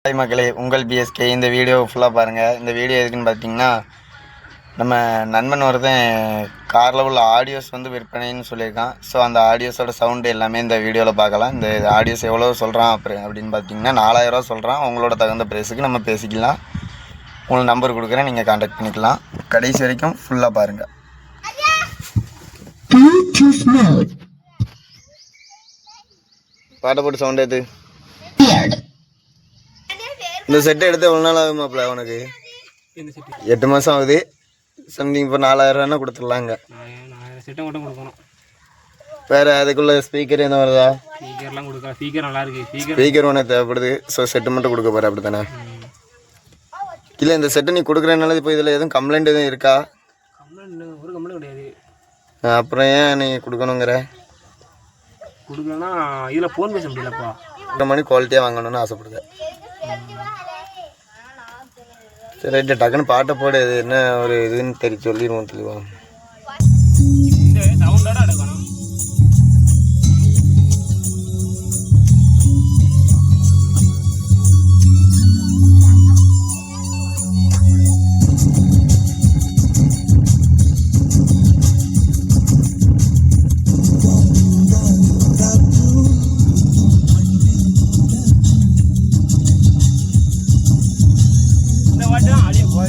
Hi மக்களே, உங்கள் PSK. இந்த வீடியோ ஃபுல்லாக பாருங்கள். இந்த வீடியோ எதுக்குன்னு பார்த்தீங்கன்னா, நம்ம நண்பன் ஒருத்தன் காரில் உள்ள ஆடியோஸ் விற்பனைன்னு சொல்லியிருக்கான். ஸோ அந்த ஆடியோஸோட சவுண்டு எல்லாமே இந்த வீடியோவில் பார்க்கலாம். இந்த ஆடியோஸ் எவ்வளோ சொல்கிறான் அப்படின்னு பார்த்தீங்கன்னா 4000 ரூபா சொல்கிறான். உங்களோட தகுந்த ப்ரைஸுக்கு நம்ம பேசிக்கலாம். உங்களுக்கு நம்பர் கொடுக்குறேன், நீங்கள் கான்டாக்ட் பண்ணிக்கலாம். கடைசி வரைக்கும் ஃபுல்லாக பாருங்கள். பாட்டை போட்டு சவுண்ட் எடுத்து. இந்த செட்டை எடுத்து எவ்வளோ நாள் ஆகுமாப்பில் உனக்கு? 8 மாதம் ஆகுது. சம்திங் இப்போ 4000 ரூபான்னா கொடுத்துடலாங்க. செட்டை மட்டும் கொடுக்கணும். வேறு அதுக்குள்ள ஸ்பீக்கர் எதுவும் வருதா? ஸ்பீக்கர்லாம் கொடுக்கலாம். ஸ்பீக்கர் நல்லா இருக்குது. ஸ்பீக்கர் ஒன்று தேவைப்படுது. ஸோ செட்டு மட்டும் கொடுக்க போகிற அப்படி தானே? இல்லை, இந்த செட்டை நீ கொடுக்குறதுனால இப்போ இதில் எதுவும் கம்ப்ளைண்ட் எதுவும் இருக்கா? கம்ப்ளைண்ட் ஒரு கம்ப்ளைண்ட் கிடையாது. அப்புறம் ஏன் நீ கொடுக்கணுங்கிற? கொடுக்கலன்னா இதில் ஃபோன் பேச முடியலப்பா. ஒரு மணி குவாலிட்டியாக வாங்கணும்னு ஆசைப்படுது. சரி, ரைட்டு, டக்குன்னு பாட்டை போடு. இது என்ன ஒரு இதுன்னு சொல்லிடுவோம் தெளிவாங்க. சவுண்டோட எடுக்கணும்.